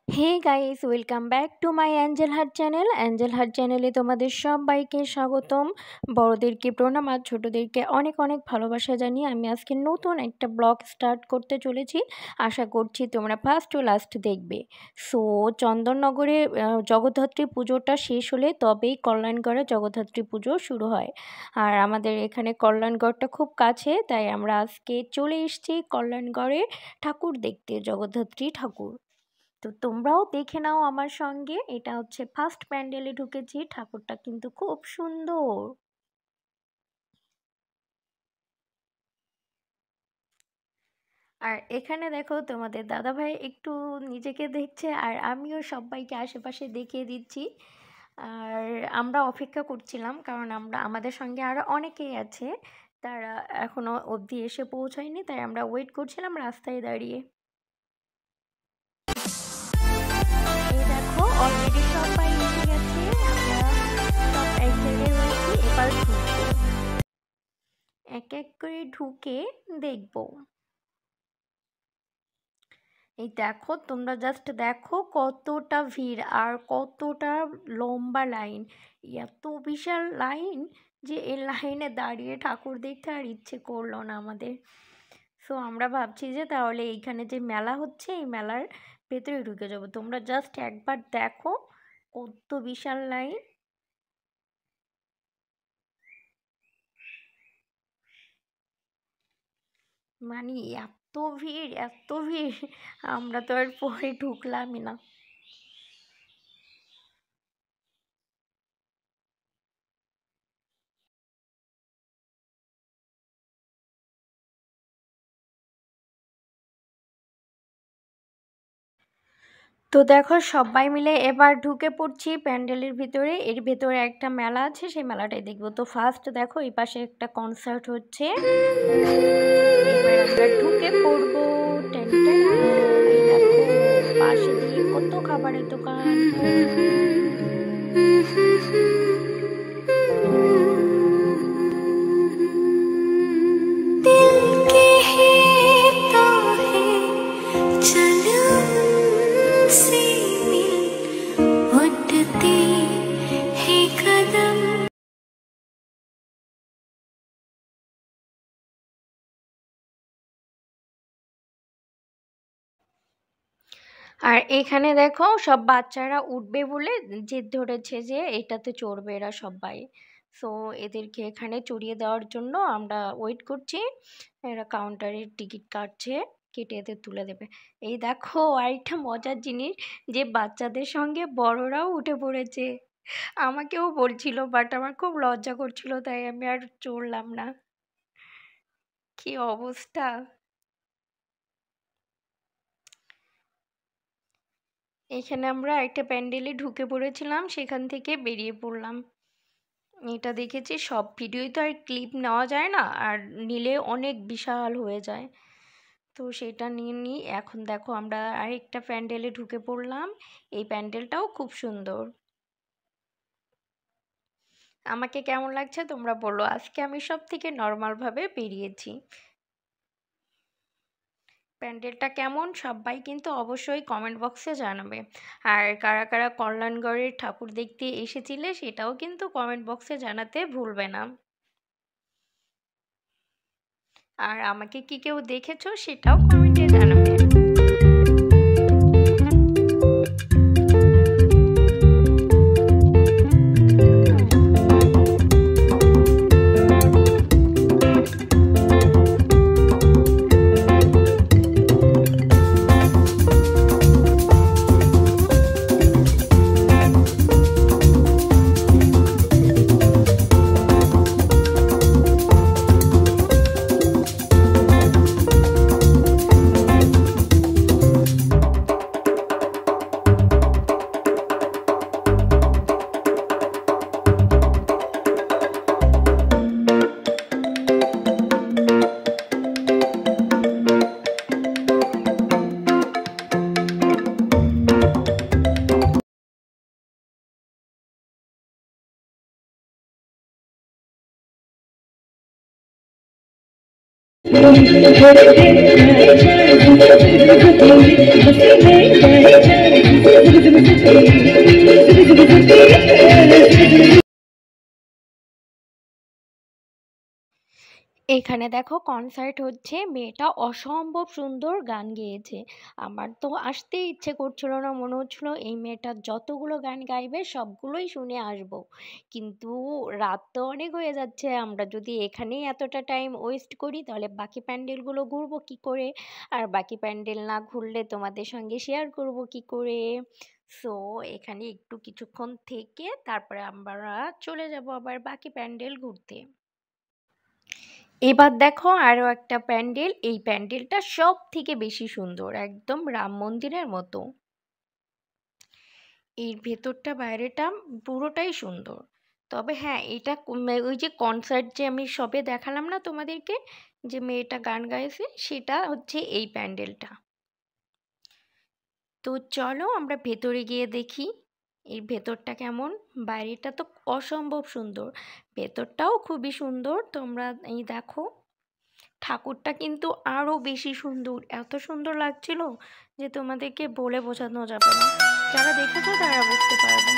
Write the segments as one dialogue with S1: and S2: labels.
S1: Hey guys, welcome back to my Angel Heart channel. Angel Heart চ্যানেলে তোমাদের সবাইকে স্বাগতম। বড়দেরকে প্রণাম আর ছোটোদেরকে অনেক অনেক ভালোবাসা জানিয়ে আমি আজকে নতুন একটা ব্লগ স্টার্ট করতে চলেছি। আশা করছি তোমরা ফার্স্ট টু লাস্ট দেখবে। সো চন্দননগরে জগদ্ধাত্রী পুজোটা শেষ হলে তবেই কল্যাণগড়ে জগদ্ধাত্রী পুজো শুরু হয়। আর আমাদের এখানে কল্যাণগড়টা খুব কাছে, তাই আমরা আজকে চলে এসেছি কল্যাণগড়ে ঠাকুর দেখতে, জগদ্ধাত্রী ঠাকুর। তো তোমরাও দেখে নাও আমার সঙ্গে। এটা হচ্ছে ফার্স্ট প্যান্ডেলে ঢুকেছি, ঠাকুরটা কিন্তু খুব সুন্দর। আর এখানে দেখো তোমাদের দাদাভাই একটু নিজেকে দেখছে, আর আমিও সবাইকে আশেপাশে দেখিয়ে দিচ্ছি। আর আমরা অপেক্ষা করছিলাম, কারণ আমাদের সঙ্গে আরও অনেকেই আছে, তারা এখনো অবধি এসে পৌঁছায়নি, তাই আমরা ওয়েট করছিলাম রাস্তায় দাঁড়িয়ে। এই দেখো অলরেডি সবাই এসে গেছে, আমরা সব এক জায়গায় রয়েছি। এবার ঢুকবো, এক এক করে ঢুকে দেখবো। এই দেখো, তোমরা জাস্ট দেখো কতটা ভিড় আর কতটা লম্বা লাইন। এত বিশাল লাইন যে এই লাইনে দাঁড়িয়ে ঠাকুর দেখতে আর ইচ্ছে করলো না আমাদের। সো আমরা ভাবছি যে তাহলে এইখানে যে মেলা হচ্ছে, এই মেলার ভেতরে ঢুকে যাবো। তোমরা জাস্ট একবার দেখো কত বিশাল লাইন। মানে এত ভিড়, এত ভিড়, আমরা তো আর পরে ঢুকলামই না। তো দেখো সবাই মিলে এবার ঢুকে পড়ছি প্যান্ডেলের ভিতরে। এর ভেতরে একটা মেলা আছে, সেই মেলাটাই দেখবো। তো ফার্স্ট দেখো এই পাশে একটা কনসার্ট হচ্ছে, এবার আমরা ঢুকে পড়বো। Ten ten. এই দেখো পাশে দিয়ে কত খাবারের দোকান। আর এখানে দেখো সব বাচ্চারা উঠবে বলে জেদ ধরেছে যে এটাতে চড়বে এরা সবাই। সো এদেরকে এখানে চড়িয়ে দেওয়ার জন্য আমরা ওয়েট করছি। এরা কাউন্টারে টিকিট কাটছে, কেটে এদের তুলে দেবে। এই দেখো আরেকটা মজার জিনিস, যে বাচ্চাদের সঙ্গে বড়রাও উঠে পড়েছে। আমাকেও বলছিল, বাট আমার খুব লজ্জা করছিল, তাই আমি আর চড়লাম না। কি অবস্থা! এখানে আমরা একটা প্যান্ডেলে ঢুকে পড়েছিলাম, সেখান থেকে বেরিয়ে পড়লাম। এটা দেখেছি, সব ভিডিওই তো আর ক্লিপ নেওয়া যায় না, আর নিলে অনেক বিশাল হয়ে যায়। তো সেটা নিয়ে নিই। এখন দেখো আমরা আরেকটা প্যান্ডেলে ঢুকে পড়লাম। এই প্যান্ডেলটাও খুব সুন্দর। আমাকে কেমন লাগছে তোমরা বলো। আজকে আমি সব থেকে নর্মালভাবে বেরিয়েছি। প্যান্ডেলটা কেমন সবাই কিন্তু অবশ্যই কমেন্ট বক্সে জানাবে। আর কারা কারা কল্যাণগড়ের ঠাকুর দেখতে এসেছিলে সেটাও কিন্তু কমেন্ট বক্সে জানাতে ভুলবে না। আর আমাকে কি কেউ দেখেছো সেটাও কমেন্টে জানাবে। এখানে দেখো কনসার্ট হচ্ছে, মেয়েটা অসম্ভব সুন্দর গান গেয়েছে। আমার তো আসতেই ইচ্ছে করছিল না, মনে হচ্ছিল এই মেয়েটা যতগুলো গান গাইবে সবগুলোই শুনে আসবো। কিন্তু রাত তো অনেক হয়ে যাচ্ছে, আমরা যদি এখানেই এতটা টাইম ওয়েস্ট করি তাহলে বাকি প্যান্ডেলগুলো ঘুরবো কি করে, আর বাকি প্যান্ডেল না ঘুরলে তোমাদের সঙ্গে শেয়ার করব কি করে। সো এখানে একটু কিছুক্ষণ থেকে তারপরে আমরা চলে যাব আবার বাকি প্যান্ডেল ঘুরতে। এবার দেখো আরো একটা প্যান্ডেল, এই প্যান্ডেলটা সব থেকে বেশি সুন্দর, একদম রাম মন্দিরের মতো। এর ভেতরটা বাইরেটা পুরোটাই সুন্দর। তবে হ্যাঁ, এটা ওই যে কনসার্ট যে আমি সবে দেখালাম না তোমাদেরকে, যে মেয়েটা গান গাইছে, সেটা হচ্ছে এই প্যান্ডেলটা। তো চলো আমরা ভেতরে গিয়ে দেখি এর ভেতরটা কেমন। বাইরেটা তো অসম্ভব সুন্দর, ভেতরটাও খুবই সুন্দর। তোমরা এই দেখো, ঠাকুরটা কিন্তু আরো বেশি সুন্দর, এত সুন্দর লাগছিল যে তোমাদেরকে বলে বোঝানো যাবে না, যারা দেখেছো তারা বুঝতে পারবে।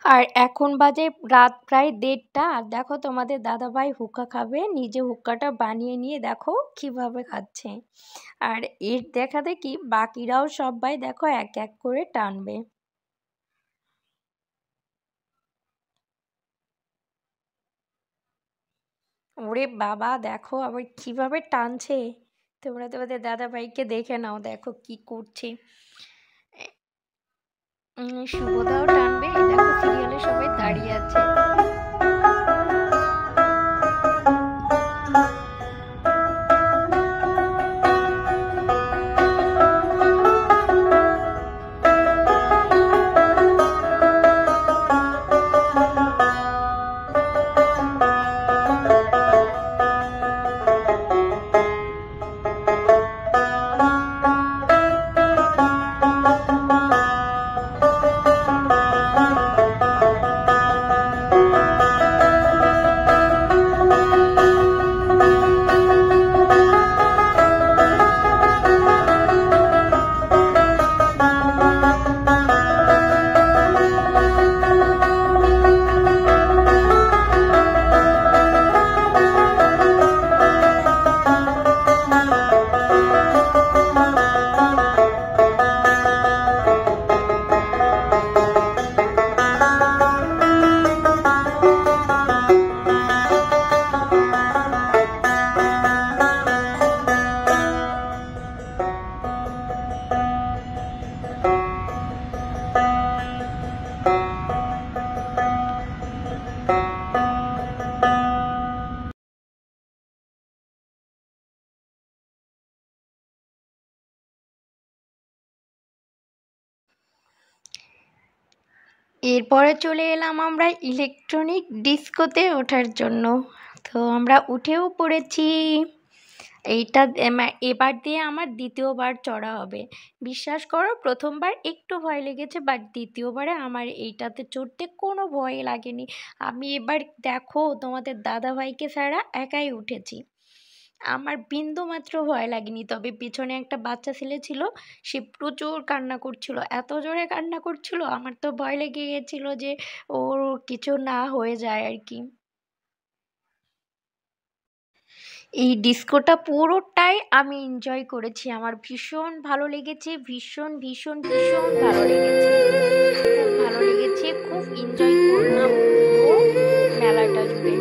S1: আর এখন বাজে রাত প্রায় 1:30, আর দেখো তোমাদের দাদাভাই হুক্কা খাবে, নিজে হুক্কাটা বানিয়ে নিয়ে দেখো কিভাবে খাচ্ছে। আর এর দেখা দেখি বাকিরাও সবাই দেখো এক এক করে টানবে। ওরে বাবা, দেখো আবার কিভাবে টানছে। তোমরা তোমাদের দাদাভাইকে দেখে নাও, দেখো কি করছে। শুভদাও টানবে, এই দেখো সিরিয়ালে সবাই দাঁড়িয়ে আছে। এরপরে চলে এলাম আমরা ইলেকট্রনিক ডিস্কোতে ওঠার জন্য। তো আমরা উঠেও পড়েছি। এইটা এবার দিয়ে আমার দ্বিতীয়বার চড়া হবে। বিশ্বাস করো, প্রথমবার একটু ভয় লেগেছে, বাট দ্বিতীয়বারে আমার এইটাতে চড়তে কোনো ভয় লাগেনি। আমি এবার দেখো তোমাদের দাদাভাইকে ছাড়া একাই উঠেছি, আমার বিন্দু মাত্র ভয় লাগেনি। তবে পিছনে একটা বাচ্চা ছেলে ছিল, সে প্রচুর কান্না করছিল, এত জোরে কান্না করছিল, আমার তো ভয় লেগে গেছিল যে ওর কিছু না হয়ে যায় আর কি। এই ডিস্কোটা পুরোটাই আমি এনজয় করেছি, আমার ভীষণ ভালো লেগেছে, ভীষণ ভীষণ ভীষণ ভালো লেগেছে, খুব ভালো লেগেছে, খুব এনজয় করলাম পুরো মেলাটা জুড়ে।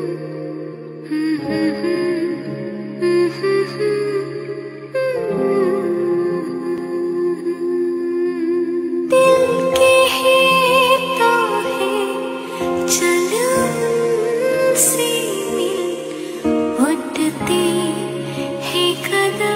S2: उठती है कदम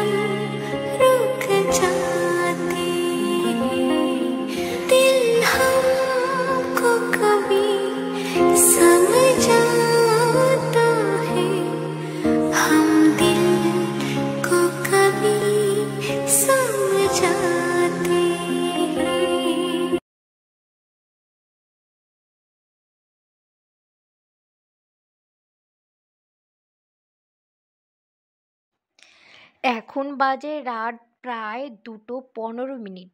S1: এখন বাজে রাত প্রায় 2:15।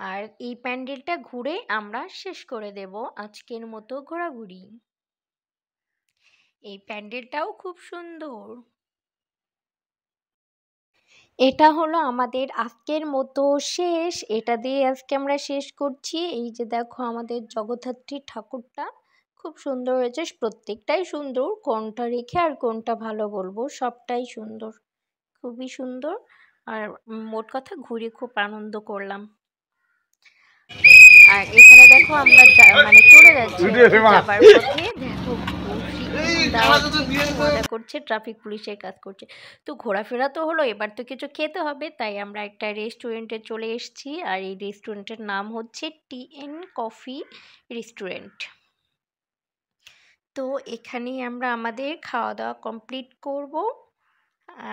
S1: আর এই প্যান্ডেলটা ঘুরে আমরা শেষ করে দেব আজকের মতো ঘোরাঘুরি। এই প্যান্ডেলটাও খুব সুন্দর। এটা হলো আমাদের আজকের মতো শেষ। এটা দিয়ে আজকে আমরা শেষ করছি। এই যে দেখো আমাদের জগদ্ধাত্রী ঠাকুরটা খুব সুন্দর হয়েছে। প্রত্যেকটাই সুন্দর, কোনটা রেখে আর কোনটা ভালো বলবো, সবটাই সুন্দর, খুবই সুন্দর। আর মোট কথা ঘুরে খুব আনন্দ করলাম। আর এখানে দেখো আমরা মানে চলে যাচ্ছি যাবার পথে। দেখো মজা করছে, ট্রাফিক পুলিশের কাজ করছে। তো ঘোরাফেরা তো হলো, এবার তো কিছু খেতে হবে, তাই আমরা একটা রেস্টুরেন্টে চলে এসেছি। আর এই রেস্টুরেন্টের নাম হচ্ছে টি.এন. Coffee restaurant. তো এখানেই আমরা আমাদের খাওয়া দাওয়া কমপ্লিট করব।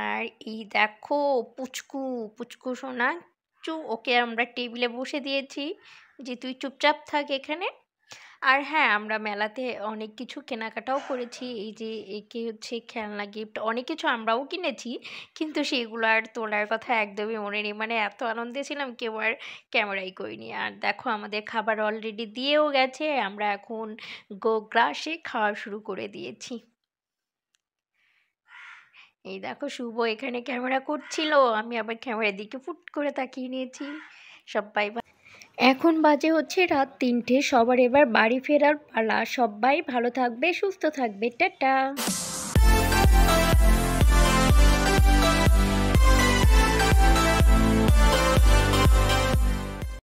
S1: আর এই দেখো পুচকু, পুচকু সোনা, ওকে আমরা টেবিলে বসে দিয়েছি যে তুই চুপচাপ থাক এখানে। আর হ্যাঁ, আমরা মেলাতে অনেক কিছু কেনাকাটাও করেছি। এই যে একে হচ্ছে খেলনা, গিফট, অনেক কিছু আমরাও কিনেছি, কিন্তু সেগুলো আর তোলার কথা একদমই মনে নেই। মানে এত আনন্দে ছিলাম, কেউ আর ক্যামেরাই করিনি। আর দেখো আমাদের খাবার অলরেডি দিয়েও গেছে, আমরা এখন গ্রাসে খাওয়া শুরু করে দিয়েছি। এই দেখো শুভ এখানে ক্যামেরা করছিল, আমি আবার ক্যামেরার দিকে ফুট করে তাকিয়ে নিয়েছি। সবাই এখন বাজে হচ্ছে রাত 3টে। সবার এবার বাড়ি ফেরার পালা। সবাই ভালো থাকবে, সুস্থ থাকবে, টাটা।